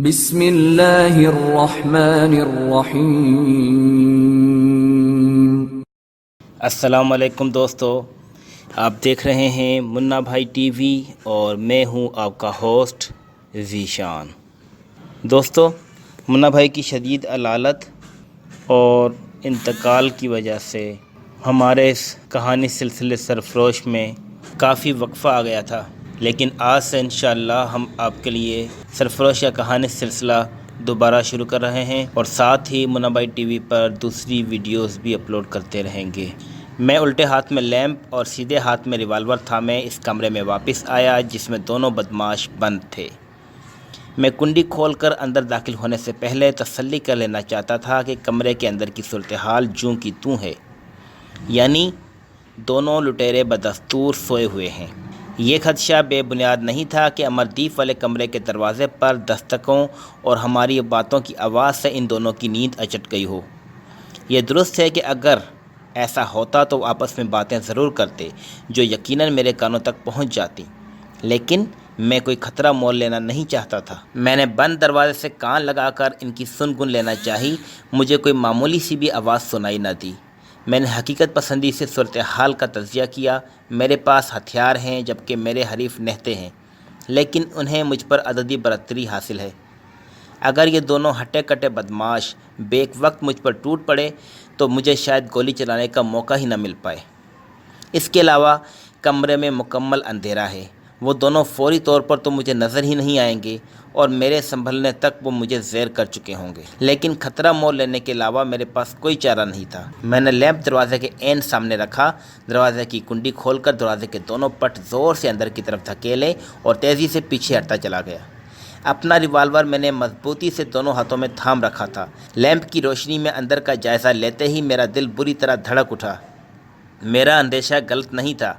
بسم اللہ الرحمن الرحیم۔ السلام علیکم دوستو، آپ دیکھ رہے ہیں منا بھائی ٹی وی اور میں ہوں آپ کا ہوسٹ ذیشان۔ دوستو، منا بھائی کی شدید علالت اور انتقال کی وجہ سے ہمارے اس کہانی سلسلے سرفروش میں کافی وقفہ آ گیا تھا، لیکن آج سے انشاءاللہ ہم آپ کے لیے سرفروش یا کہانی سلسلہ دوبارہ شروع کر رہے ہیں اور ساتھ ہی منا بھائی ٹی وی پر دوسری ویڈیوز بھی اپلوڈ کرتے رہیں گے۔ میں الٹے ہاتھ میں لیمپ اور سیدھے ہاتھ میں ریوالور تھامے اس کمرے میں واپس آیا جس میں دونوں بدماش بند تھے۔ میں کنڈی کھول کر اندر داخل ہونے سے پہلے تسلی کر لینا چاہتا تھا کہ کمرے کے اندر کی صورتحال جوں کی توں ہے، یعنی دونوں لٹیرے بدستور سوئے ہوئے ہیں۔ یہ خدشہ بے بنیاد نہیں تھا کہ امردیپ والے کمرے کے دروازے پر دستکوں اور ہماری باتوں کی آواز سے ان دونوں کی نیند اچٹ گئی ہو۔ یہ درست ہے کہ اگر ایسا ہوتا تو وہ آپس میں باتیں ضرور کرتے جو یقیناً میرے کانوں تک پہنچ جاتی، لیکن میں کوئی خطرہ مول لینا نہیں چاہتا تھا۔ میں نے بند دروازے سے کان لگا کر ان کی سن گن لینا چاہی، مجھے کوئی معمولی سی بھی آواز سنائی نہ دی۔ میں نے حقیقت پسندی سے صورتحال کا تجزیہ کیا۔ میرے پاس ہتھیار ہیں جبکہ میرے حریف نہتے ہیں، لیکن انہیں مجھ پر عددی برتری حاصل ہے۔ اگر یہ دونوں ہٹے کٹے بدماش بیک وقت مجھ پر ٹوٹ پڑے تو مجھے شاید گولی چلانے کا موقع ہی نہ مل پائے۔ اس کے علاوہ کمرے میں مکمل اندھیرا ہے، وہ دونوں فوری طور پر تو مجھے نظر ہی نہیں آئیں گے اور میرے سنبھلنے تک وہ مجھے زیر کر چکے ہوں گے، لیکن خطرہ مول لینے کے علاوہ میرے پاس کوئی چارہ نہیں تھا۔ میں نے لیمپ دروازے کے عین سامنے رکھا، دروازے کی کنڈی کھول کر دروازے کے دونوں پٹ زور سے اندر کی طرف دھکیلے اور تیزی سے پیچھے ہٹتا چلا گیا۔ اپنا ریوالور میں نے مضبوطی سے دونوں ہاتھوں میں تھام رکھا تھا۔ لیمپ کی روشنی میں اندر کا جائزہ لیتے ہی میرا دل بری طرح دھڑک اٹھا۔ میرا اندیشہ غلط نہیں تھا،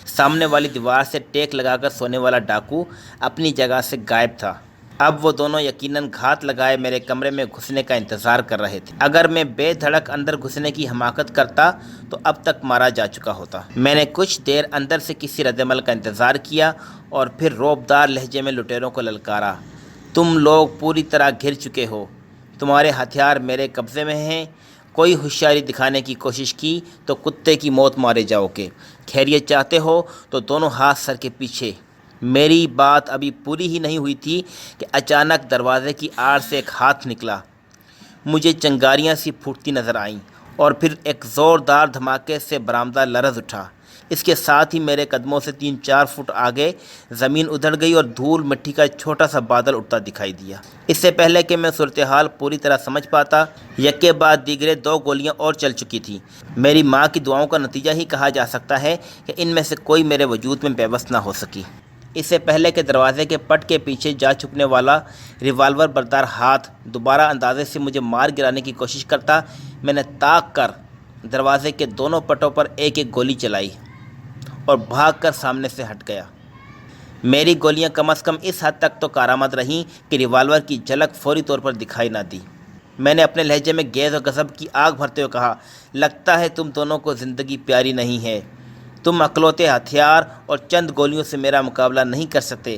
سامنے والی دیوار سے ٹیک لگا کر سونے والا ڈاکو اپنی جگہ سے غائب تھا۔ اب وہ دونوں یقیناً گھات لگائے میرے کمرے میں گھسنے کا انتظار کر رہے تھے۔ اگر میں بے دھڑک اندر گھسنے کی حماقت کرتا تو اب تک مارا جا چکا ہوتا۔ میں نے کچھ دیر اندر سے کسی رد عمل کا انتظار کیا اور پھر رعبدار لہجے میں لٹیروں کو للکارا، تم لوگ پوری طرح گھر چکے ہو، تمہارے ہتھیار میرے قبضے میں ہیں، کوئی ہوشیاری دکھانے کی کوشش کی تو کتے کی موت مارے جاؤ گے، خیریت چاہتے ہو تو دونوں ہاتھ سر کے پیچھے۔ میری بات ابھی پوری ہی نہیں ہوئی تھی کہ اچانک دروازے کی آڑ سے ایک ہاتھ نکلا، مجھے چنگاریاں سی پھوٹتی نظر آئیں اور پھر ایک زوردار دھماکے سے برآمدہ لرز اٹھا۔ اس کے ساتھ ہی میرے قدموں سے 3-4 فٹ آگے زمین ادھڑ گئی اور دھول مٹی کا چھوٹا سا بادل اٹھتا دکھائی دیا۔ اس سے پہلے کہ میں صورتحال پوری طرح سمجھ پاتا، یکے بعد دیگرے 2 گولیاں اور چل چکی تھیں۔ میری ماں کی دعاؤں کا نتیجہ ہی کہا جا سکتا ہے کہ ان میں سے کوئی میرے وجود میں پیوست نہ ہو سکی۔ اس سے پہلے کہ دروازے کے پٹ کے پیچھے جا چھپنے والا ریوالور بردار ہاتھ دوبارہ اندازے سے مجھے مار گرانے کی کوشش کرتا، میں نے تاک کر دروازے کے دونوں پٹوں پر ایک ایک گولی چلائی اور بھاگ کر سامنے سے ہٹ گیا۔ میری گولیاں کم از کم اس حد تک تو کارآمد رہیں کہ ریوالور کی جھلک فوری طور پر دکھائی نہ دی۔ میں نے اپنے لہجے میں غیظ و غضب کی آگ بھرتے ہوئے کہا، لگتا ہے تم دونوں کو زندگی پیاری نہیں ہے، تم اکلوتے ہتھیار اور چند گولیوں سے میرا مقابلہ نہیں کر سکتے۔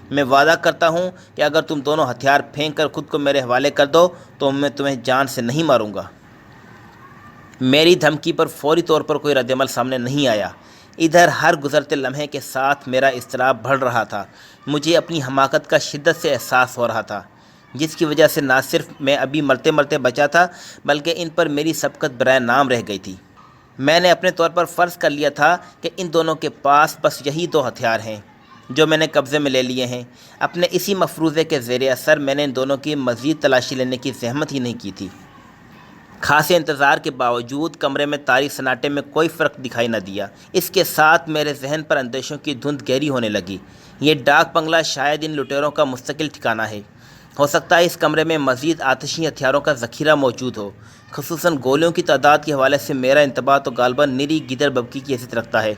میں وعدہ کرتا ہوں کہ اگر تم دونوں ہتھیار پھینک کر خود کو میرے حوالے کر دو تو میں تمہیں جان سے نہیں ماروں گا۔ میری دھمکی پر فوری طور پر کوئی رد عمل سامنے نہیں آیا۔ ادھر ہر گزرتے لمحے کے ساتھ میرا اضطراب بڑھ رہا تھا۔ مجھے اپنی حماقت کا شدت سے احساس ہو رہا تھا، جس کی وجہ سے نہ صرف میں ابھی مرتے مرتے بچا تھا بلکہ ان پر میری سبقت برائے نام رہ گئی تھی۔ میں نے اپنے طور پر فرض کر لیا تھا کہ ان دونوں کے پاس بس یہی 2 ہتھیار ہیں جو میں نے قبضے میں لے لیے ہیں۔ اپنے اسی مفروضے کے زیر اثر میں نے ان دونوں کی مزید تلاشی لینے کی زحمت ہی نہیں کی تھی۔ خاصے انتظار کے باوجود کمرے میں تاریک سناٹے میں کوئی فرق دکھائی نہ دیا۔ اس کے ساتھ میرے ذہن پر اندیشوں کی دھند گہری ہونے لگی۔ یہ ڈاک بنگلہ شاید ان لٹیروں کا مستقل ٹھکانہ ہے۔ ہو سکتا ہے اس کمرے میں مزید آتشی ہتھیاروں کا ذخیرہ موجود ہو، خصوصاً گولیوں کی تعداد کے حوالے سے میرا انتباہ تو غالباً نری گیدڑ ببکی کی حیثیت رکھتا ہے۔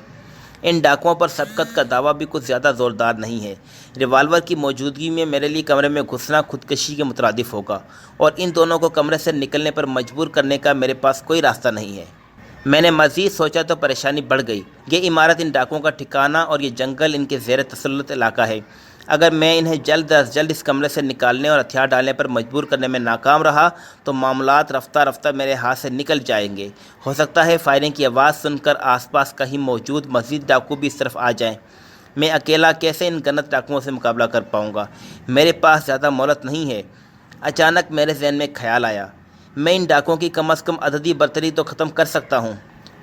ان ڈاکوؤں پر سبقت کا دعویٰ بھی کچھ زیادہ زوردار نہیں ہے۔ ریوالور کی موجودگی میں میرے لیے کمرے میں گھسنا خودکشی کے مترادف ہوگا اور ان دونوں کو کمرے سے نکلنے پر مجبور کرنے کا میرے پاس کوئی راستہ نہیں ہے۔ میں نے مزید سوچا تو پریشانی بڑھ گئی۔ یہ عمارت ان ڈاکوؤں کا ٹھکانہ اور یہ جنگل ان کے زیر تسلط علاقہ ہے۔ اگر میں انہیں جلد از جلد اس کمرے سے نکالنے اور ہتھیار ڈالنے پر مجبور کرنے میں ناکام رہا تو معاملات رفتہ رفتہ میرے ہاتھ سے نکل جائیں گے۔ ہو سکتا ہے فائرنگ کی آواز سن کر آس پاس کہیں موجود مزید ڈاکو بھی اس طرف آ جائیں۔ میں اکیلا کیسے ان گنت ڈاکوؤں سے مقابلہ کر پاؤں گا؟ میرے پاس زیادہ مہلت نہیں ہے۔ اچانک میرے ذہن میں ایک خیال آیا، میں ان ڈاکوؤں کی کم از کم عددی برتری تو ختم کر سکتا ہوں۔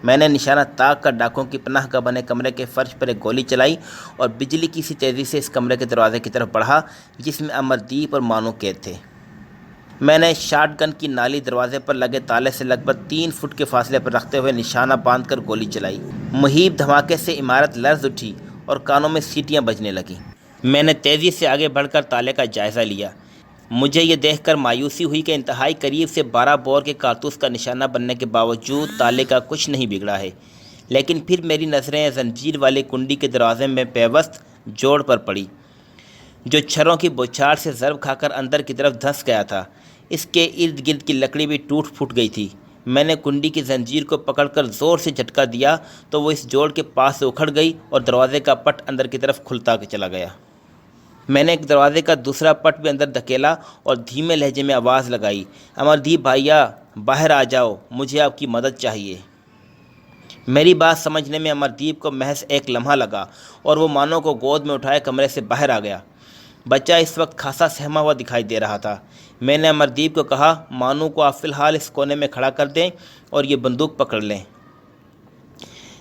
میں نے نشانہ تاک کر ڈاکوؤں کی پناہ گاہ بنے کمرے کے فرش پر ایک گولی چلائی اور بجلی کی سی تیزی سے اس کمرے کے دروازے کی طرف بڑھا جس میں امردیپ اور مانو قید تھے۔ میں نے شاٹ گن کی نالی دروازے پر لگے تالے سے لگ بھگ 3 فٹ کے فاصلے پر رکھتے ہوئے نشانہ باندھ کر گولی چلائی۔ مہیب دھماکے سے عمارت لرز اٹھی اور کانوں میں سیٹیاں بجنے لگیں۔ میں نے تیزی سے آگے بڑھ کر تالے کا جائزہ لیا۔ مجھے یہ دیکھ کر مایوسی ہوئی کہ انتہائی قریب سے 12 بور کے کارتوس کا نشانہ بننے کے باوجود تالے کا کچھ نہیں بگڑا ہے، لیکن پھر میری نظریں زنجیر والی کنڈی کے دروازے میں پیوست جوڑ پر پڑی جو چھروں کی بوچھار سے ضرب کھا کر اندر کی طرف دھنس گیا تھا۔ اس کے ارد گرد کی لکڑی بھی ٹوٹ پھوٹ گئی تھی۔ میں نے کنڈی کی زنجیر کو پکڑ کر زور سے جھٹکا دیا تو وہ اس جوڑ کے پاس سے اکھڑ گئی اور دروازے کا پٹ اندر کی طرف کھلتا چلا گیا۔ میں نے ایک دروازے کا دوسرا پٹ بھی اندر دھکیلا اور دھیمے لہجے میں آواز لگائی، امردیپ بھائیا، باہر آ جاؤ، مجھے آپ کی مدد چاہیے۔ میری بات سمجھنے میں امردیپ کو محض ایک لمحہ لگا اور وہ مانو کو گود میں اٹھائے کمرے سے باہر آ گیا۔ بچہ اس وقت خاصا سہما ہوا دکھائی دے رہا تھا۔ میں نے امردیپ کو کہا، مانو کو آپ فی الحال اس کونے میں کھڑا کر دیں اور یہ بندوق پکڑ لیں۔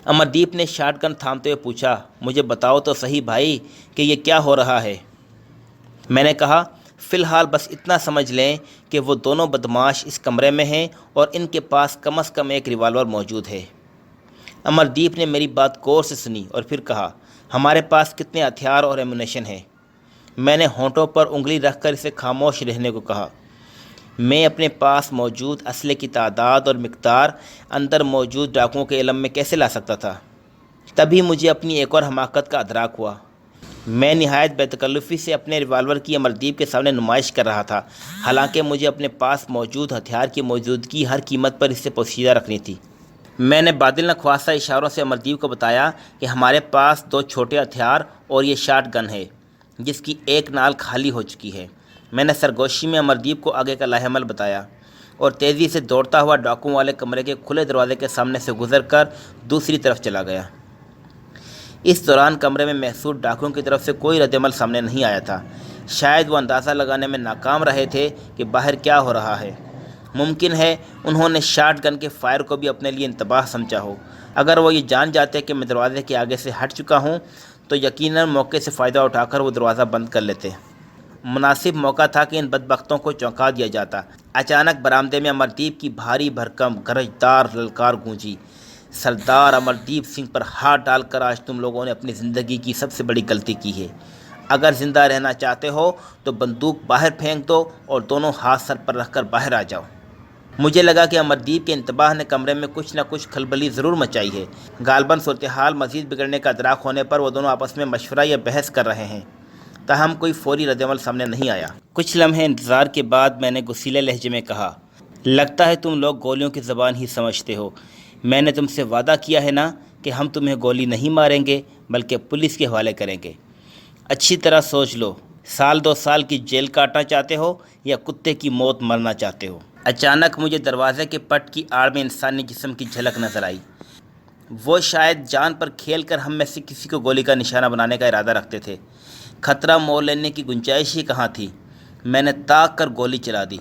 امردیپ نے شاٹ گن تھامتے ہوئے پوچھا، مجھے بتاؤ تو صحیح بھائی کہ یہ کیا ہو رہا ہے؟ میں نے کہا، فی الحال بس اتنا سمجھ لیں کہ وہ دونوں بدماش اس کمرے میں ہیں اور ان کے پاس کم از کم ایک ریوالور موجود ہے۔ امردیپ نے میری بات غور سے سنی اور پھر کہا، ہمارے پاس کتنے ہتھیار اور ایمونیشن ہیں؟ میں نے ہونٹوں پر انگلی رکھ کر اسے خاموش رہنے کو کہا۔ میں اپنے پاس موجود اسلحے کی تعداد اور مقدار اندر موجود ڈاکوؤں کے علم میں کیسے لا سکتا تھا؟ تبھی مجھے اپنی ایک اور حماقت کا ادراک ہوا۔ میں نہایت بے تکلفی سے اپنے ریوالور کی امردیپ کے سامنے نمائش کر رہا تھا، حالانکہ مجھے اپنے پاس موجود ہتھیار کی موجودگی ہر قیمت پر اس سے پوشیدہ رکھنی تھی۔ میں نے بادل نخواستہ اشاروں سے امردیپ کو بتایا کہ ہمارے پاس 2 چھوٹے ہتھیار اور یہ شاٹ گن ہے جس کی ایک نال خالی ہو چکی ہے۔ میں نے سرگوشی میں امردیپ کو آگے کا لاہ عمل بتایا اور تیزی سے دوڑتا ہوا ڈاکوؤں والے کمرے کے کھلے دروازے کے سامنے سے گزر کر دوسری طرف چلا گیا۔ اس دوران کمرے میں محصور ڈاکوؤں کی طرف سے کوئی رد عمل سامنے نہیں آیا تھا۔ شاید وہ اندازہ لگانے میں ناکام رہے تھے کہ باہر کیا ہو رہا ہے۔ ممکن ہے انہوں نے شاٹ گن کے فائر کو بھی اپنے لیے انتباہ سمجھا ہو۔ اگر وہ یہ جان جاتے کہ میں دروازے کے آگے سے ہٹ چکا ہوں تو یقیناً موقع سے فائدہ اٹھا کر وہ دروازہ بند کر لیتے۔ مناسب موقع تھا کہ ان بدبختوں کو چونکا دیا جاتا۔ اچانک برآمدے میں امردیپ کی بھاری بھرکم گرجدار للکار گونجی، سردار امردیپ سنگھ پر ہاتھ ڈال کر آج تم لوگوں نے اپنی زندگی کی سب سے بڑی غلطی کی ہے۔ اگر زندہ رہنا چاہتے ہو تو بندوق باہر پھینک دو اور دونوں ہاتھ سر پر رکھ کر باہر آ جاؤ۔ مجھے لگا کہ امردیپ کے انتباہ نے کمرے میں کچھ نہ کچھ کھلبلی ضرور مچائی ہے۔ غالباً صورتحال مزید بگڑنے کا ادراک ہونے پر وہ دونوں آپس میں مشورہ یا بحث کر رہے ہیں، تاہم کوئی فوری رد عمل سامنے نہیں آیا۔ کچھ لمحے انتظار کے بعد میں نے غصیلے لہجے میں کہا، لگتا ہے تم لوگ گولیوں کی زبان ہی سمجھتے ہو۔ میں نے تم سے وعدہ کیا ہے نا کہ ہم تمہیں گولی نہیں ماریں گے بلکہ پولیس کے حوالے کریں گے۔ اچھی طرح سوچ لو، 1-2 سال کی جیل کاٹنا چاہتے ہو یا کتے کی موت مرنا چاہتے ہو؟ اچانک مجھے دروازے کے پٹ کی آڑ میں انسانی جسم کی جھلک نظر آئی۔ وہ شاید جان پر کھیل کر ہم میں سے کسی کو گولی کا نشانہ بنانے کا ارادہ رکھتے تھے۔ خطرہ مول لینے کی گنجائش ہی کہاں تھی۔ میں نے تاک کر گولی چلا دی۔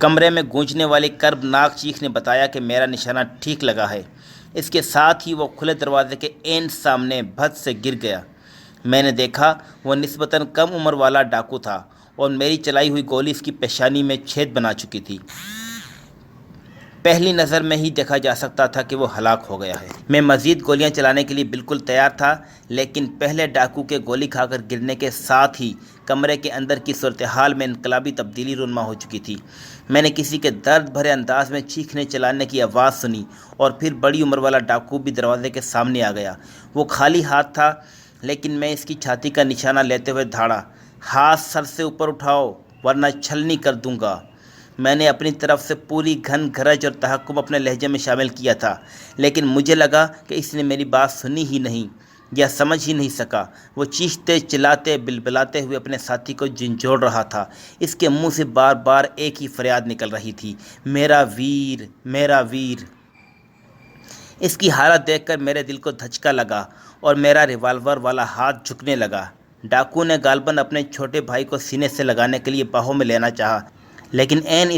کمرے میں گونجنے والی کربناک چیخ نے بتایا کہ میرا نشانہ ٹھیک لگا ہے۔ اس کے ساتھ ہی وہ کھلے دروازے کے عین سامنے بھت سے گر گیا۔ میں نے دیکھا وہ نسبتاً کم عمر والا ڈاکو تھا اور میری چلائی ہوئی گولی اس کی پیشانی میں چھید بنا چکی تھی۔ پہلی نظر میں ہی دیکھا جا سکتا تھا کہ وہ ہلاک ہو گیا ہے۔ میں مزید گولیاں چلانے کے لیے بالکل تیار تھا، لیکن پہلے ڈاکو کے گولی کھا کر گرنے کے ساتھ ہی کمرے کے اندر کی صورتحال میں انقلابی تبدیلی رونما ہو چکی تھی۔ میں نے کسی کے درد بھرے انداز میں چیخنے چلانے کی آواز سنی اور پھر بڑی عمر والا ڈاکو بھی دروازے کے سامنے آ گیا۔ وہ خالی ہاتھ تھا، لیکن میں اس کی چھاتی کا نشانہ لیتے ہوئے دھاڑا، ہاتھ سر سے اوپر اٹھاؤ ورنہ چھلنی کر دوں گا۔ میں نے اپنی طرف سے پوری گھن گرج اور تحکم اپنے لہجے میں شامل کیا تھا، لیکن مجھے لگا کہ اس نے میری بات سنی ہی نہیں۔ یا سمجھ ہی نہیں سکا۔ وہ چیختے چلاتے بلبلاتے ہوئے اپنے ساتھی کو جھنجھوڑ رہا تھا۔ اس کے منہ سے بار بار ایک ہی فریاد نکل رہی تھی، میرا ویر، میرا ویر۔ اس کی حالت دیکھ کر میرے دل کو دھچکا لگا اور میرا ریوالور والا ہاتھ جھکنے لگا۔ ڈاکو نے غالباً اپنے چھوٹے بھائی کو سینے سے لگانے کے لیے باہوں میں لینا چاہا، لیکن عین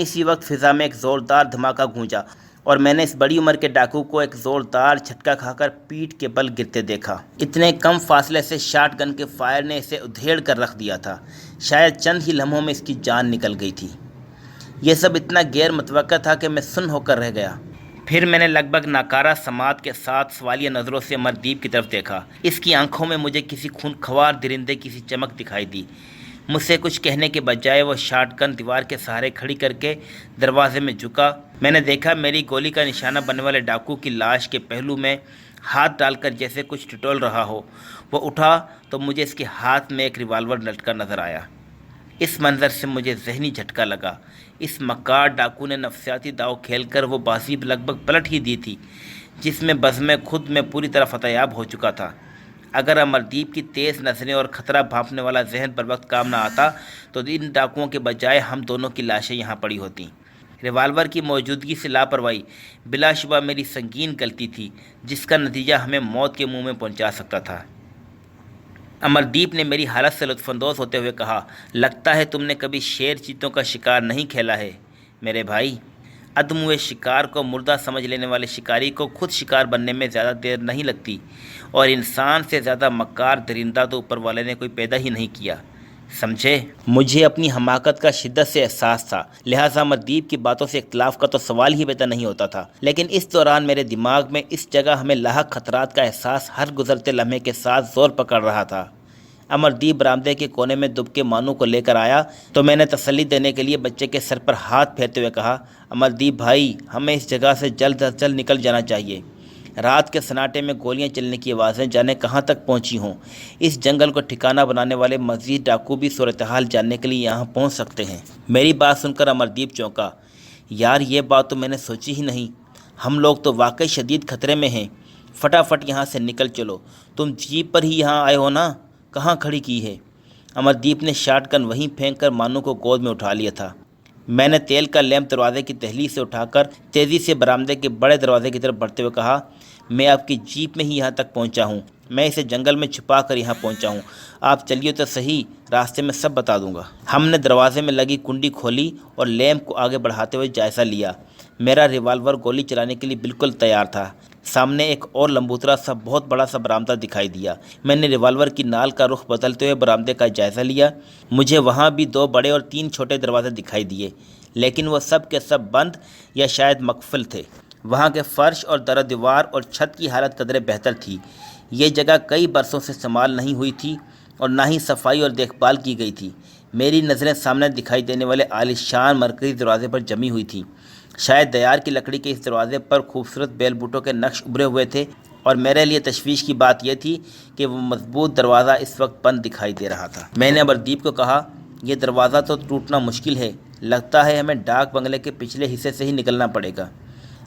اسی وقت فضا میں ایک زوردار دھماکہ گونجا اور میں نے اس بڑی عمر کے ڈاکو کو ایک زوردار جھٹکا کھا کر پیٹھ کے بل گرتے دیکھا۔ اتنے کم فاصلے سے شاٹ گن کے فائر نے اسے ادھیڑ کر رکھ دیا تھا۔ شاید چند ہی لمحوں میں اس کی جان نکل گئی تھی۔ یہ سب اتنا غیر متوقع تھا کہ میں سن ہو کر رہ گیا۔ پھر میں نے لگ بھگ ناکارہ سماعت کے ساتھ سوالیہ نظروں سے امردیپ کی طرف دیکھا۔ اس کی آنکھوں میں مجھے کسی خونخوار درندے کی سی چمک دکھائی دی۔ مجھ سے کچھ کہنے کے بجائے وہ شاٹ گن دیوار کے سہارے کھڑی کر کے دروازے میں جھکا۔ میں نے دیکھا میری گولی کا نشانہ بننے والے ڈاکو کی لاش کے پہلو میں ہاتھ ڈال کر جیسے کچھ ٹٹول رہا ہو۔ وہ اٹھا تو مجھے اس کے ہاتھ میں ایک ریوالور لٹکا نظر آیا۔ اس منظر سے مجھے ذہنی جھٹکا لگا۔ اس مکار ڈاکو نے نفسیاتی داؤ کھیل کر وہ بازی لگ بھگ پلٹ ہی دی تھی جس میں بزم خود میں پوری طرح فتح یاب ہو چکا تھا۔ اگر امردیپ کی تیز نظریں اور خطرہ بھانپنے والا ذہن پر وقت کام نہ آتا تو ان ڈاکوؤں کے بجائے ہم دونوں کی لاشیں یہاں پڑی ہوتیں۔ ریوالور کی موجودگی سے لاپرواہی بلا شبہ میری سنگین غلطی تھی جس کا نتیجہ ہمیں موت کے منہ میں پہنچا سکتا تھا۔ امردیپ نے میری حالت سے لطف اندوز ہوتے ہوئے کہا، لگتا ہے تم نے کبھی شیر چیتوں کا شکار نہیں کھیلا ہے میرے بھائی۔ عدم ہوئے شکار کو مردہ سمجھ لینے والے شکاری کو خود شکار بننے میں زیادہ دیر نہیں لگتی، اور انسان سے زیادہ مکار درندہ تو اوپر والے نے کوئی پیدا ہی نہیں کیا، سمجھے؟ مجھے اپنی حماقت کا شدت سے احساس تھا، لہٰذا امردیپ کی باتوں سے اختلاف کا تو سوال ہی پیدا نہیں ہوتا تھا، لیکن اس دوران میرے دماغ میں اس جگہ ہمیں لاحق خطرات کا احساس ہر گزرتے لمحے کے ساتھ زور پکڑ رہا تھا۔ امردیپ برآمدے کے کونے میں دب کے مانو کو لے کر آیا تو میں نے تسلی دینے کے لیے بچے کے سر پر ہاتھ پھیرتے ہوئے کہا، امردیپ بھائی، ہمیں اس جگہ سے جلد از جلد نکل جانا چاہیے۔ رات کے سناٹے میں گولیاں چلنے کی آوازیں جانے کہاں تک پہنچی ہوں۔ اس جنگل کو ٹھکانہ بنانے والے مزید ڈاکو بھی صورتحال جاننے کے لیے یہاں پہنچ سکتے ہیں۔ میری بات سن کر امردیپ چونکا، یار یہ بات تو میں نے سوچی ہی نہیں، ہم لوگ تو واقعی شدید خطرے میں ہیں، فٹافٹ یہاں سے نکل چلو۔ تم جیپ پر ہی یہاں آئے ہو نا، کہاں کھڑی کی ہے؟ امردیپ نے شاٹ گن وہیں پھینک کر مانو کو گود میں اٹھا لیا تھا۔ میں نے تیل کا لیمپ دروازے کی دہلیز سے اٹھا کر تیزی سے برآمدے کے بڑے دروازے کی طرف بڑھتے ہوئے کہا، میں آپ کی جیپ میں ہی یہاں تک پہنچا ہوں، میں اسے جنگل میں چھپا کر یہاں پہنچا ہوں، آپ چلیے تو صحیح، راستے میں سب بتا دوں گا۔ ہم نے دروازے میں لگی کنڈی کھولی اور لیمپ کو آگے بڑھاتے ہوئے جائزہ لیا۔ میرا ریوالور گولی چلانے کے لیے بالکل تیار تھا۔ سامنے ایک اور لمبوترا سا بہت بڑا سا برآمدہ دکھائی دیا۔ میں نے ریوالور کی نال کا رخ بدلتے ہوئے برآمدے کا جائزہ لیا۔ مجھے وہاں بھی 2 بڑے اور 3 چھوٹے دروازے دکھائی دیے، لیکن وہ سب کے سب بند یا شاید مقفل تھے۔ وہاں کے فرش اور در و دیوار اور چھت کی حالت قدرے بہتر تھی۔ یہ جگہ کئی برسوں سے استعمال نہیں ہوئی تھی اور نہ ہی صفائی اور دیکھ بھال کی گئی تھی۔ میری نظریں سامنے دکھائی دینے والے عالیشان مرکزی دروازے پر جمی ہوئی تھیں۔ شاید دیار کی لکڑی کے اس دروازے پر خوبصورت بیل بوٹوں کے نقش ابھرے ہوئے تھے، اور میرے لیے تشویش کی بات یہ تھی کہ وہ مضبوط دروازہ اس وقت بند دکھائی دے رہا تھا۔ میں نے امردیپ کو کہا، یہ دروازہ تو ٹوٹنا مشکل ہے، لگتا ہے ہمیں ڈاک بنگلے کے پچھلے حصے سے ہی نکلنا پڑے گا۔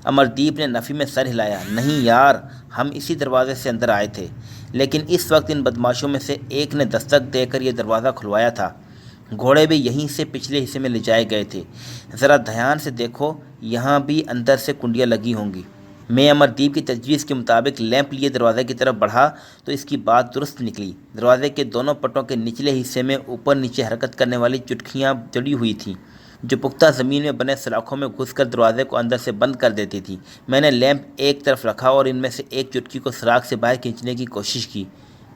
امردیپ نے نفی میں سر ہلایا، نہیں یار، ہم اسی دروازے سے اندر آئے تھے، لیکن اس وقت ان بدماشوں میں سے ایک نے دستک دے کر یہ دروازہ کھلوایا تھا۔ گھوڑے بھی یہیں سے پچھلے حصے میں لے جائے گئے تھے، ذرا دھیان سے دیکھو، یہاں بھی اندر سے کنڈیاں لگی ہوں گی۔ میں امردیپ کی تجویز کے مطابق لیمپ لیے دروازے کی طرف بڑھا تو اس کی بات درست نکلی۔ دروازے کے دونوں پٹوں کے نچلے حصے میں اوپر نیچے حرکت کرنے والی چٹکیاں جڑی ہوئی تھیں جو پختہ زمین میں بنے سلاخوں میں گھس کر دروازے کو اندر سے بند کر دیتی تھی۔ میں نے لیمپ ایک طرف رکھا اور ان میں سے ایک چٹکی کو سراخ سے باہر کھینچنے کی کوشش کی۔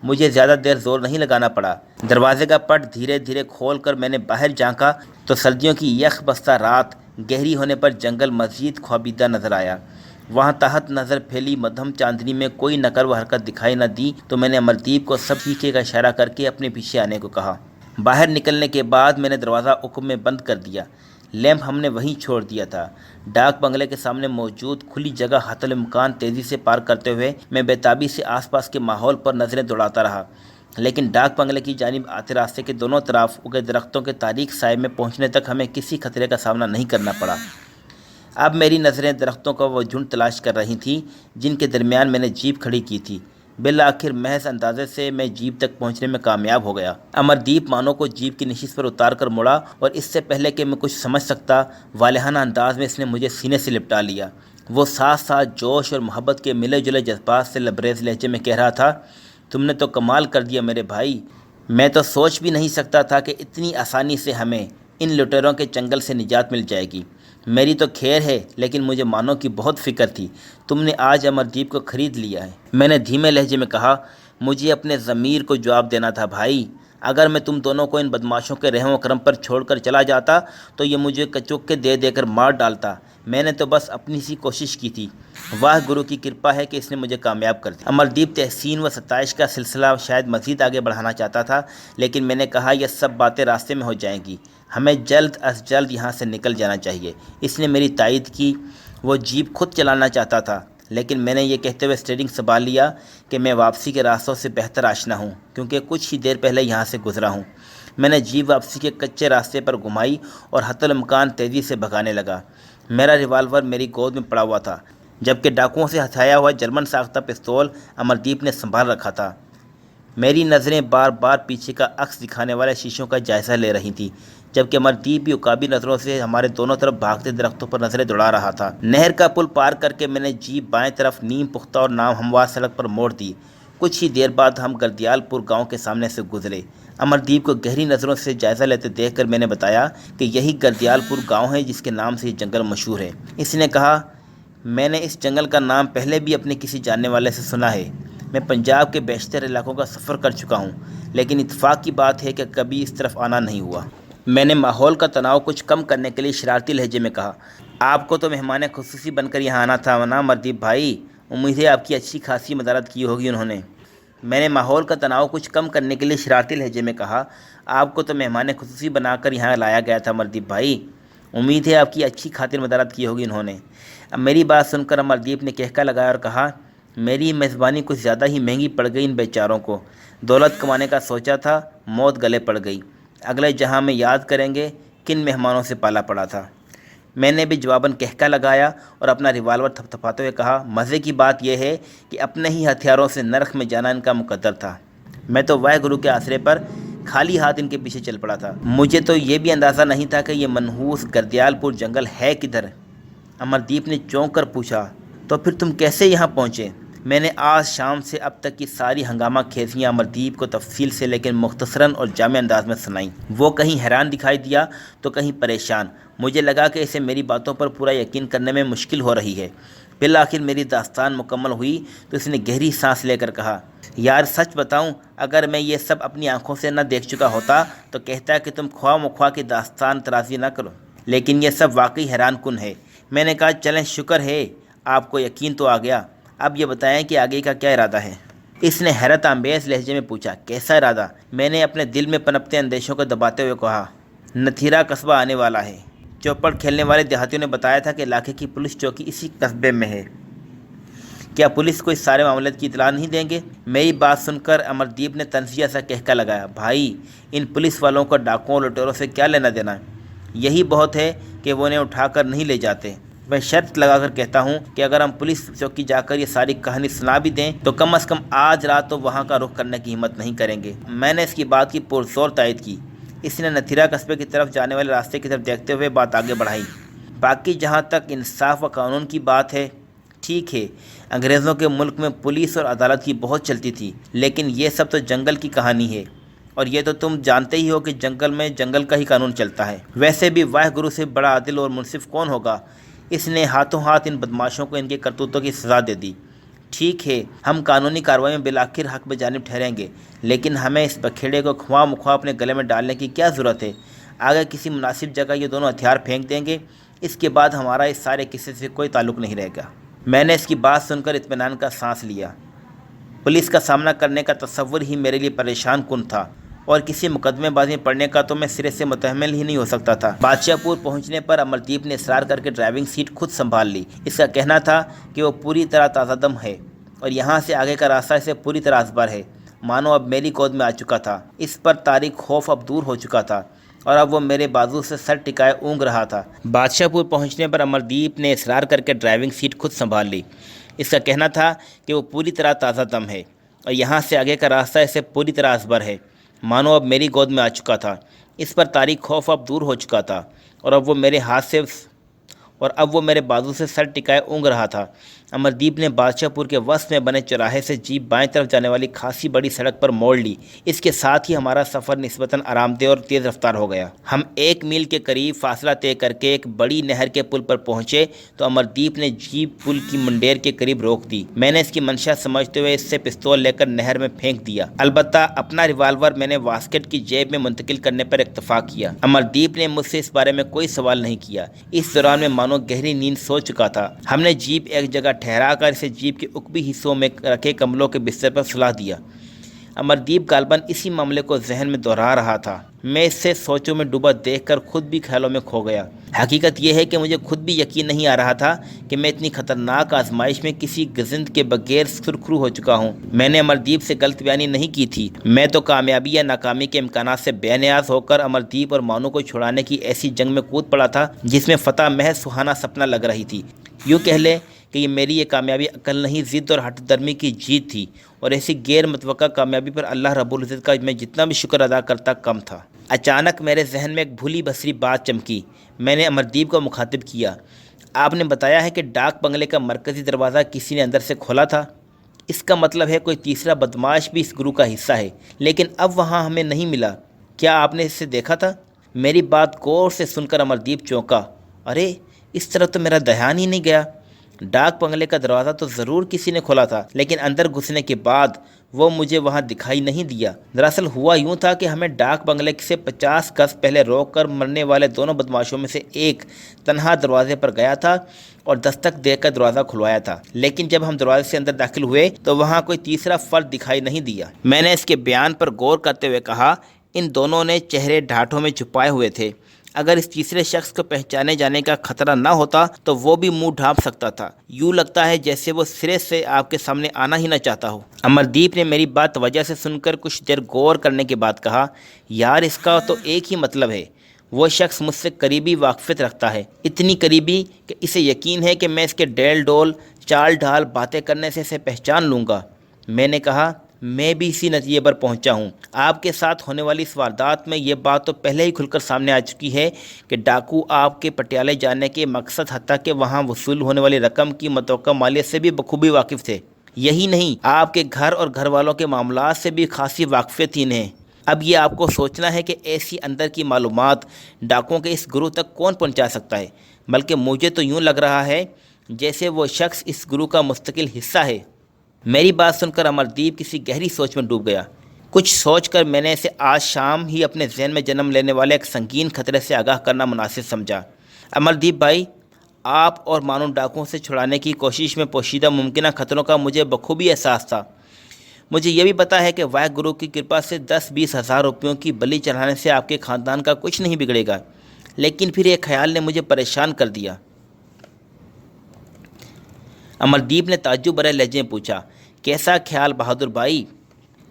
مجھے زیادہ دیر زور نہیں لگانا پڑا۔ دروازے کا پٹ دھیرے دھیرے کھول کر میں نے باہر جھانکا تو سردیوں کی یخ بستہ رات گہری ہونے پر جنگل مزید خوابیدہ نظر آیا۔ وہاں تحت نظر پھیلی مدھم چاندنی میں کوئی نقر و حرکت دکھائی نہ دی تو میں نے امردیپ کو سب ٹھیک کا اشارہ کر کے اپنے پیچھے آنے کو کہا۔ باہر نکلنے کے بعد میں نے دروازہ عقب میں بند کر دیا۔ لیمپ ہم نے وہیں چھوڑ دیا تھا۔ ڈاک بنگلے کے سامنے موجود کھلی جگہ حتی الامکان تیزی سے پار کرتے ہوئے میں بے تابی سے آس پاس کے ماحول پر نظریں دوڑاتا رہا، لیکن ڈاک بنگلے کی جانب آتے راستے کے دونوں طرف اگے درختوں کے تاریک سائے میں پہنچنے تک ہمیں کسی خطرے کا سامنا نہیں کرنا پڑا۔ اب میری نظریں درختوں کا وہ جھنڈ تلاش کر رہی تھیں جن کے درمیان میں نے جیپ کھڑی کی تھی۔ بالآخر محض اندازے سے میں جیپ تک پہنچنے میں کامیاب ہو گیا۔ امردیپ مانو کو جیپ کی نشست پر اتار کر مڑا اور اس سے پہلے کہ میں کچھ سمجھ سکتا والہانہ انداز میں اس نے مجھے سینے سے لپٹا لیا۔ وہ ساتھ ساتھ جوش اور محبت کے ملے جلے جذبات سے لبریز لہجے میں کہہ رہا تھا، تم نے تو کمال کر دیا میرے بھائی، میں تو سوچ بھی نہیں سکتا تھا کہ اتنی آسانی سے ہمیں ان لٹیروں کے چنگل سے نجات مل جائے گی۔ میری تو خیر ہے، لیکن مجھے مانو کی بہت فکر تھی، تم نے آج امردیپ کو خرید لیا ہے۔ میں نے دھیمے لہجے میں کہا، مجھے اپنے ضمیر کو جواب دینا تھا بھائی، اگر میں تم دونوں کو ان بدماشوں کے رحم و کرم پر چھوڑ کر چلا جاتا تو یہ مجھے کچوکے دے دے کر مار ڈالتا۔ میں نے تو بس اپنی سی کوشش کی تھی، واہ گرو کی کرپا ہے کہ اس نے مجھے کامیاب کر دیا۔ امردیپ تحسین و ستائش کا سلسلہ شاید مزید آگے بڑھانا چاہتا تھا، لیکن میں نے کہا یہ سب باتیں راستے میں ہو جائیں گی، ہمیں جلد از جلد یہاں سے نکل جانا چاہیے۔ اس نے میری تائید کی، وہ جیپ خود چلانا چاہتا تھا، لیکن میں نے یہ کہتے ہوئے اسٹیئرنگ سنبھال لیا کہ میں واپسی کے راستوں سے بہتر آشنا ہوں، کیونکہ کچھ ہی دیر پہلے یہاں سے گزرا ہوں۔ میں نے جیپ واپسی کے کچے راستے پر گھمائی اور حتی الامکان تیزی سے بھگانے لگا۔ میرا ریوالور میری گود میں پڑا ہوا تھا، جبکہ ڈاکوؤں سے ہتھیایا ہوا جرمن ساختہ پستول امردیپ نے سنبھال رکھا تھا۔ میری نظریں بار بار پیچھے کا عکس دکھانے والے شیشوں کا جائزہ لے رہی تھیں، جبکہ امردیپ بھی عقابی نظروں سے ہمارے دونوں طرف بھاگتے درختوں پر نظریں دوڑا رہا تھا۔ نہر کا پل پار کر کے میں نے جیپ بائیں طرف نیم پختہ اور ناہموار سڑک پر موڑ دی۔ کچھ ہی دیر بعد ہم گردیال پور گاؤں کے سامنے سے گزرے۔ امردیپ کو گہری نظروں سے جائزہ لیتے دیکھ کر میں نے بتایا کہ یہی گردیال پور گاؤں ہے جس کے نام سے یہ جنگل مشہور ہے۔ اس نے کہا، میں نے اس جنگل کا نام پہلے بھی اپنے کسی جاننے والے سے سنا ہے، میں پنجاب کے بیشتر علاقوں کا سفر کر چکا ہوں، لیکن اتفاق کی بات ہے کہ کبھی اس طرف آنا نہیں ہوا۔ میں نے ماحول کا تناؤ کچھ کم کرنے کے لیے شرارتی لہجے میں کہا، آپ کو تو مہمان خصوصی بن کر یہاں آنا تھا نا امردیپ بھائی، امید ہے آپ کی اچھی خاصی مدارت کی ہوگی انہوں نے۔ میں نے ماحول کا تناؤ کچھ کم کرنے کے لیے شرارتی لہجے میں کہا، آپ کو تو مہمان خصوصی بنا کر یہاں لایا گیا تھا امردیپ بھائی، امید ہے آپ کی اچھی خاطر مدارت کی ہوگی انہوں نے۔ اب میری بات سن کر امردیپ نے کہکا لگایا اور کہا، میری میزبانی کچھ زیادہ ہی مہنگی پڑ گئی ان بیچاروں کو، دولت کمانے کا سوچا تھا، موت گلے پڑ گئی، اگلے جہاں میں یاد کریں گے کن مہمانوں سے پالا پڑا تھا۔ میں نے بھی جواباً کہکا لگایا اور اپنا ریوالور تھپتھپاتے ہوئے کہا، مزے کی بات یہ ہے کہ اپنے ہی ہتھیاروں سے نرک میں جانا ان کا مقدر تھا، میں تو واہ گرو کے آسرے پر خالی ہاتھ ان کے پیچھے چل پڑا تھا۔ مجھے تو یہ بھی اندازہ نہیں تھا کہ یہ منحوس گردیال پور جنگل ہے کدھر۔ امردیپ نے چونک کر پوچھا، تو پھر تم کیسے یہاں پہنچے؟ میں نے آج شام سے اب تک کی ساری ہنگامہ خیزیاں امردیپ کو تفصیل سے لیکن مختصراً اور جامع انداز میں سنائیں۔ وہ کہیں حیران دکھائی دیا تو کہیں پریشان۔ مجھے لگا کہ اسے میری باتوں پر پورا یقین کرنے میں مشکل ہو رہی ہے۔ بالآخر میری داستان مکمل ہوئی تو اس نے گہری سانس لے کر کہا، یار سچ بتاؤں، اگر میں یہ سب اپنی آنکھوں سے نہ دیکھ چکا ہوتا تو کہتا کہ تم خواہ مخواہ کی داستان ترازی نہ کرو، لیکن یہ سب واقعی حیران کن ہے۔ میں نے کہا، چلیں شکر ہے آپ کو یقین تو آ گیا، اب یہ بتائیں کہ آگے کا کیا ارادہ ہے؟ اس نے حیرت آمیز لہجے میں پوچھا، کیسا ارادہ؟ میں نے اپنے دل میں پنپتے اندیشوں کو دباتے ہوئے کہا، نتھیرا قصبہ آنے والا ہے، چوپڑ کھیلنے والے دیہاتیوں نے بتایا تھا کہ علاقے کی پولیس چوکی اسی قصبے میں ہے، کیا پولیس کو اس سارے معاملے کی اطلاع نہیں دیں گے؟ میری بات سن کر امردیپ نے طنزیہ سا کہکا لگایا، بھائی ان پولیس والوں کو ڈاکوؤں اور لٹیروں سے کیا لینا دینا ہے؟ یہی بہت ہے کہ وہ انہیں اٹھا کر نہیں لے جاتے۔ میں شرط لگا کر کہتا ہوں کہ اگر ہم پولیس چوکی جا کر یہ ساری کہانی سنا بھی دیں تو کم از کم آج رات تو وہاں کا رخ کرنے کی ہمت نہیں کریں گے۔ میں نے اس کی بات کی پرزور تائید کی۔ اس نے نتھیرا قصبے کی طرف جانے والے راستے کی طرف دیکھتے ہوئے بات آگے بڑھائی، باقی جہاں تک انصاف و قانون کی بات ہے، ٹھیک ہے، انگریزوں کے ملک میں پولیس اور عدالت کی بہت چلتی تھی، لیکن یہ سب تو جنگل کی کہانی ہے، اور یہ تو تم جانتے ہی ہو کہ جنگل میں جنگل کا ہی قانون چلتا ہے۔ ویسے بھی واہ گرو سے بڑا عادل اور منصف کون ہوگا؟ اس نے ہاتھوں ہاتھ ان بدماشوں کو ان کے کرتوتوں کی سزا دے دی۔ ٹھیک ہے، ہم قانونی کارروائی میں بالآخر حق بجانب ٹھہریں گے، لیکن ہمیں اس بکھیڑے کو خواہ مخواہ اپنے گلے میں ڈالنے کی کیا ضرورت ہے؟ آگے کسی مناسب جگہ یہ دونوں ہتھیار پھینک دیں گے، اس کے بعد ہمارا اس سارے قصے سے کوئی تعلق نہیں رہے گا۔ میں نے اس کی بات سن کر اطمینان کا سانس لیا۔ پولیس کا سامنا کرنے کا تصور ہی میرے لیے پریشان کن تھا، اور کسی مقدمے بازی میں پڑنے کا تو میں سرے سے متحمل ہی نہیں ہو سکتا تھا۔ بادشاہ پور پہنچنے پر امردیپ نے اصرار کر کے ڈرائیونگ سیٹ خود سنبھال لی۔ اس کا کہنا تھا کہ وہ پوری طرح تازہ دم ہے اور یہاں سے آگے کا راستہ اسے پوری طرح ازبر ہے، مانو اب میری گود میں آ چکا تھا۔ اس پر طاری خوف اب دور ہو چکا تھا۔ اور اب وہ میرے بازو سے سر ٹکائے اونگ رہا تھا۔ بادشاہ پور پہنچنے پر امردیپ نے اصرار کر کے ڈرائیونگ سیٹ خود سنبھال لی۔ اس کا کہنا تھا کہ وہ پوری طرح تازہ دم ہے اور یہاں سے آگے کا راستہ اسے پوری طرح ازبر ہے، مانو اب میری گود میں آ چکا تھا۔ اس پر طاری خوف اب دور ہو چکا تھا اور اب وہ میرے بازو سے سر ٹکائے اونگ رہا تھا۔ امردیپ نے بادشاہ پور کے وسط میں بنے چوراہے سے جیپ بائیں طرف جانے والی خاصی بڑی سڑک پر موڑ لی۔ اس کے ساتھ ہی ہمارا سفر نسبتاً آرام دہ اور تیز رفتار ہو گیا۔ ہم 1 میل کے قریب فاصلہ طے کر کے ایک بڑی نہر کے پل پر پہنچے تو امردیپ نے جیپ پل کی منڈیر کے قریب روک دی۔ میں نے اس کی منشا سمجھتے ہوئے اس سے پستول لے کر نہر میں پھینک دیا۔ البتہ اپنا ریوالور میں نے واسکٹ کی جیب میں منتقل کرنے پر اکتفا کیا۔ امردیپ نے مجھ سے اس بارے میں کوئی سوال نہیں کیا۔ اس دوران میں مانو گہری نیند سو چکا تھا۔ ہم نے جیپ ایک جگہ ٹھہرا کر اسے جیپ کے عقبی حصوں میں رکھے کملوں کے بستر پر سلا دیا۔ امردیپ غالباً اسی معاملے کو ذہن میں دہرا رہا تھا۔ میں اس سے سوچوں میں ڈوبا دیکھ کر خود بھی خیالوں میں کھو گیا۔ حقیقت یہ ہے کہ مجھے خود بھی یقین نہیں آ رہا تھا کہ میں اتنی خطرناک آزمائش میں کسی گزند کے بغیر سرخرو ہو چکا ہوں۔ میں نے امردیپ سے غلط بیانی نہیں کی تھی۔ میں تو کامیابی یا ناکامی کے امکانات سے بے نیاز ہو کر امردیپ اور مانو کو چھڑانے کی ایسی جنگ میں کود پڑا تھا جس میں فتح محض سہانا سپنا لگ رہی تھی۔ یوں کہہ لے کہ یہ میری یہ کامیابی عقل نہیں، ضد اور ہٹ درمی کی جیت تھی، اور ایسی غیر متوقع کامیابی پر اللہ رب العزت کا میں جتنا بھی شکر ادا کرتا کم تھا۔ اچانک میرے ذہن میں ایک بھولی بسری بات چمکی۔ میں نے امردیپ کو مخاطب کیا، آپ نے بتایا ہے کہ ڈاک بنگلے کا مرکزی دروازہ کسی نے اندر سے کھولا تھا۔ اس کا مطلب ہے کوئی تیسرا بدماش بھی اس گروہ کا حصہ ہے، لیکن اب وہاں ہمیں نہیں ملا۔ کیا آپ نے اسے دیکھا تھا؟ میری بات غور سے سن کر امردیپ چونکا۔ ارے اس طرف تو میرا دھیان ہی نہیں گیا۔ ڈاک بنگلے کا دروازہ تو ضرور کسی نے کھولا تھا، لیکن اندر گھسنے کے بعد وہ مجھے وہاں دکھائی نہیں دیا۔ دراصل ہوا یوں تھا کہ ہمیں ڈاک بنگلے سے 50 گز پہلے روک کر مرنے والے دونوں بدماشوں میں سے ایک تنہا دروازے پر گیا تھا اور دستک دے کر دروازہ کھلوایا تھا، لیکن جب ہم دروازے سے اندر داخل ہوئے تو وہاں کوئی تیسرا فرد دکھائی نہیں دیا۔ میں نے اس کے بیان پر غور کرتے ہوئے کہا، ان دونوں نے چہرے ڈھاٹوں میں چھپائے ہوئے تھے۔ اگر اس تیسرے شخص کو پہچانے جانے کا خطرہ نہ ہوتا تو وہ بھی منہ ڈھانپ سکتا تھا۔ یوں لگتا ہے جیسے وہ سرے سے آپ کے سامنے آنا ہی نہ چاہتا ہو۔ امردیپ نے میری بات توجہ سے سن کر کچھ دیر غور کرنے کے بعد کہا، یار اس کا تو ایک ہی مطلب ہے، وہ شخص مجھ سے قریبی واقفیت رکھتا ہے، اتنی قریبی کہ اسے یقین ہے کہ میں اس کے ڈیل ڈول چال ڈھال باتیں کرنے سے اسے پہچان لوں گا۔ میں نے کہا، میں بھی اسی نتیجے پر پہنچا ہوں۔ آپ کے ساتھ ہونے والی اس واردات میں یہ بات تو پہلے ہی کھل کر سامنے آ چکی ہے کہ ڈاکو آپ کے پٹیالے جانے کے مقصد حتیٰ کہ وہاں وصول ہونے والی رقم کی متوقع مالیت سے بھی بخوبی واقف تھے۔ یہی نہیں، آپ کے گھر اور گھر والوں کے معاملات سے بھی خاصی واقفیت انہیں۔ اب یہ آپ کو سوچنا ہے کہ ایسی اندر کی معلومات ڈاکوؤں کے اس گروہ تک کون پہنچا سکتا ہے، بلکہ مجھے تو یوں لگ رہا ہے جیسے وہ شخص اس گروہ کا مستقل حصہ ہے۔ میری بات سن کر امردیپ کسی گہری سوچ میں ڈوب گیا۔ کچھ سوچ کر میں نے اسے آج شام ہی اپنے ذہن میں جنم لینے والے ایک سنگین خطرے سے آگاہ کرنا مناسب سمجھا۔ امردیپ بھائی، آپ اور مانو ڈاکوؤں سے چھڑانے کی کوشش میں پوشیدہ ممکنہ خطروں کا مجھے بخوبی احساس تھا۔ مجھے یہ بھی پتا ہے کہ واحد گروہ کی کرپا سے 10-20 ہزار روپیوں کی بلی چڑھانے سے آپ کے خاندان کا کچھ نہیں بگڑے گا، لیکن پھر ایک خیال نے مجھے پریشان کر دیا۔ امردیپ نے تعجب بھرے لہجے میں پوچھا، کیسا خیال بہادر بھائی؟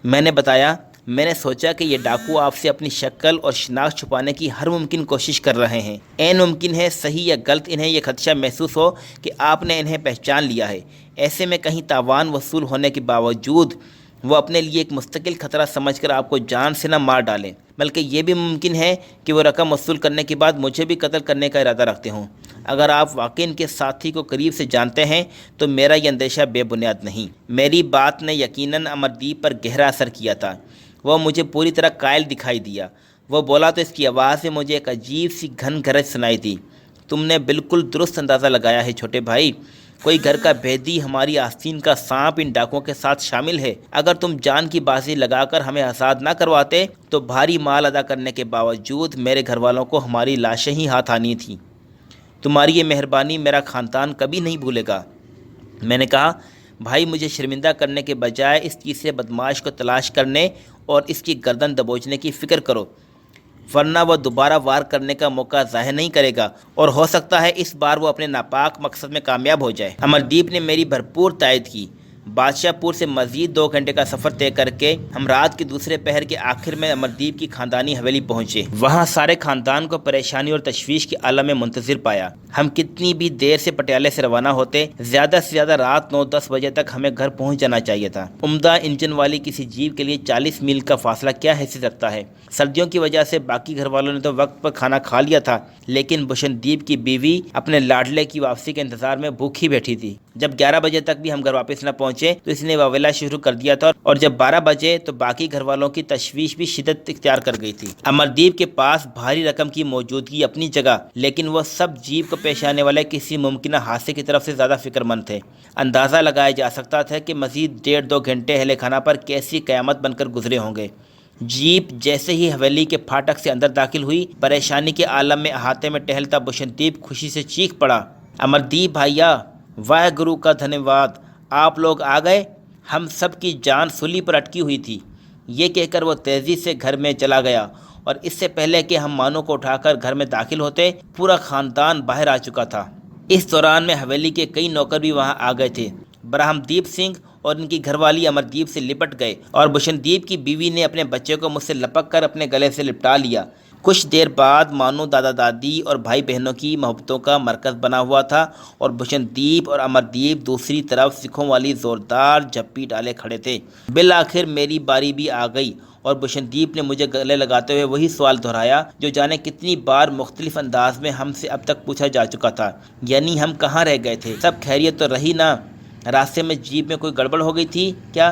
میں نے بتایا، میں نے سوچا کہ یہ ڈاکو آپ سے اپنی شکل اور شناخت چھپانے کی ہر ممکن کوشش کر رہے ہیں۔ عین ممکن ہے صحیح یا غلط انہیں یہ خدشہ محسوس ہو کہ آپ نے انہیں پہچان لیا ہے۔ ایسے میں کہیں تاوان وصول ہونے کے باوجود وہ اپنے لیے ایک مستقل خطرہ سمجھ کر آپ کو جان سے نہ مار ڈالیں، بلکہ یہ بھی ممکن ہے کہ وہ رقم وصول کرنے کے بعد مجھے بھی قتل کرنے کا ارادہ رکھتے ہوں۔ اگر آپ واقعی ان کے ساتھی کو قریب سے جانتے ہیں تو میرا یہ اندیشہ بے بنیاد نہیں۔ میری بات نے یقیناً امردیپ پر گہرا اثر کیا تھا۔ وہ مجھے پوری طرح قائل دکھائی دیا۔ وہ بولا تو اس کی آواز میں مجھے ایک عجیب سی گھن گرج سنائی دی۔ تم نے بالکل درست اندازہ لگایا ہے چھوٹے بھائی، کوئی گھر کا بھیدی ہماری آستین کا سانپ ان ڈاکوؤں کے ساتھ شامل ہے۔ اگر تم جان کی بازی لگا کر ہمیں آزاد نہ کرواتے تو بھاری مال ادا کرنے کے باوجود میرے گھر والوں کو ہماری لاشیں ہی ہاتھ آنی تھیں۔ تمہاری یہ مہربانی میرا خاندان کبھی نہیں بھولے گا۔ میں نے کہا، بھائی مجھے شرمندہ کرنے کے بجائے اس تیسرے بدماش کو تلاش کرنے اور اس کی گردن دبوچنے کی فکر کرو، ورنہ وہ دوبارہ وار کرنے کا موقع ظاہر نہیں کرے گا اور ہو سکتا ہے اس بار وہ اپنے ناپاک مقصد میں کامیاب ہو جائے۔ امردیپ نے میری بھرپور تائید کی۔ بادشاہ پور سے مزید 2 گھنٹے کا سفر طے کر کے ہم رات کے دوسرے پہر کے آخر میں امردیپ کی خاندانی حویلی پہنچے۔ وہاں سارے خاندان کو پریشانی اور تشویش کے عالم میں منتظر پایا۔ ہم کتنی بھی دیر سے پٹیالے سے روانہ ہوتے، زیادہ سے زیادہ رات 9-10 بجے تک ہمیں گھر پہنچ جانا چاہیے تھا۔ عمدہ انجن والی کسی جیپ کے لیے 40 میل کا فاصلہ کیا حیثیت رکھتا ہے۔ سردیوں کی وجہ سے باقی گھر والوں نے تو وقت پر کھانا کھا لیا تھا، لیکن بشندیپ کی بیوی اپنے لاڈلے کی واپسی کے انتظار میں بھوکھی بیٹھی تھی۔ جب 11 بجے تک بھی ہم گھر واپس نہ پہنچے تو اس نے واویلا شروع کر دیا تھا، اور جب 12 بجے تو باقی گھر والوں کی تشویش بھی شدت اختیار کر گئی تھی۔ امردیپ کے پاس بھاری رقم کی موجودگی اپنی جگہ، لیکن وہ سب جیپ کو پیش آنے والے کسی ممکنہ حادثے کی طرف سے زیادہ فکر مند تھے۔ اندازہ لگایا جا سکتا تھا کہ مزید 1.5-2 گھنٹے اہل خانہ پر کیسی قیامت بن کر گزرے ہوں گے۔ جیپ جیسے ہی حویلی کے پھاٹک سے اندر داخل ہوئی، پریشانی کے عالم میں احاطے میں ٹہلتا بشندیپ خوشی سے چیخ پڑا، امردیپ بھائیا، واہ گرو کا دھنیواد، آپ لوگ آ گئے، ہم سب کی جان سولی پر اٹکی ہوئی تھی۔ یہ کہہ کر وہ تیزی سے گھر میں چلا گیا، اور اس سے پہلے کہ ہم مانو کو اٹھا کر گھر میں داخل ہوتے، پورا خاندان باہر آ چکا تھا۔ اس دوران میں حویلی کے کئی نوکر بھی وہاں آ گئے تھے۔ برہمدیپ سنگھ اور ان کی گھر والی امردیپ سے لپٹ گئے، اور بشندیپ کی بیوی نے اپنے بچے کو مجھ سے لپک کر اپنے گلے سے لپٹا لیا۔ کچھ دیر بعد مانو دادا دادی اور بھائی بہنوں کی محبتوں کا مرکز بنا ہوا تھا، اور بشندیپ اور امردیپ دوسری طرف سکھوں والی زوردار جھپی ڈالے کھڑے تھے۔ بالآخر میری باری بھی آ گئی، اور بشندیپ نے مجھے گلے لگاتے ہوئے وہی سوال دہرایا جو جانے کتنی بار مختلف انداز میں ہم سے اب تک پوچھا جا چکا تھا، یعنی ہم کہاں رہ گئے تھے؟ سب خیریت تو رہی نا؟ راستے میں جیپ میں کوئی گڑبڑ ہو گئی تھی کیا؟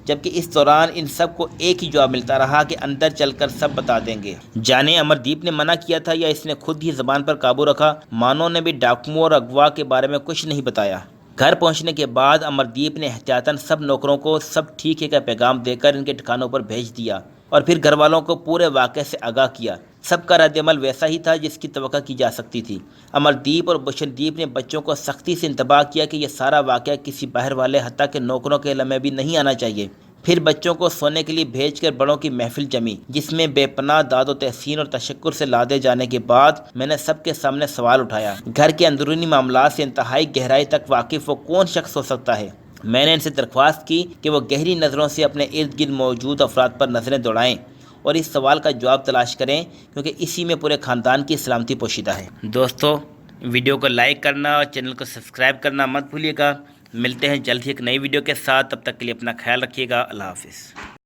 جبکہ اس دوران ان سب کو ایک ہی جواب ملتا رہا کہ اندر چل کر سب بتا دیں گے۔ جانے امردیپ نے منع کیا تھا یا اس نے خود ہی زبان پر قابو رکھا؟ مانو نے بھی ڈاکوؤں اور اغوا کے بارے میں کچھ نہیں بتایا۔ گھر پہنچنے کے بعد امردیپ نے احتیاطاً سب نوکروں کو سب ٹھیک ہے کا پیغام دے کر ان کے ٹھکانوں پر بھیج دیا، اور پھر گھر والوں کو پورے واقعے سے آگاہ کیا۔ سب کا رد عمل ویسا ہی تھا جس کی توقع کی جا سکتی تھی۔ امردیپ اور بشندیپ نے بچوں کو سختی سے انتباہ کیا کہ یہ سارا واقعہ کسی باہر والے حتیٰ کہ نوکروں کے علم میں بھی نہیں آنا چاہیے۔ پھر بچوں کو سونے کے لیے بھیج کر بڑوں کی محفل جمی، جس میں بے پناہ داد و تحسین اور تشکر سے لادے جانے کے بعد میں نے سب کے سامنے سوال اٹھایا، گھر کے اندرونی معاملات سے انتہائی گہرائی تک واقف وہ کون شخص ہو سکتا ہے؟ میں نے ان سے درخواست کی کہ وہ گہری نظروں سے اپنے ارد گرد موجود افراد پر نظریں دوڑائیں اور اس سوال کا جواب تلاش کریں، کیونکہ اسی میں پورے خاندان کی سلامتی پوشیدہ ہے۔ دوستو، ویڈیو کو لائک کرنا اور چینل کو سبسکرائب کرنا مت بھولیے گا۔ ملتے ہیں جلد ہی ایک نئی ویڈیو کے ساتھ، تب تک کے لیے اپنا خیال رکھیے گا۔ اللہ حافظ۔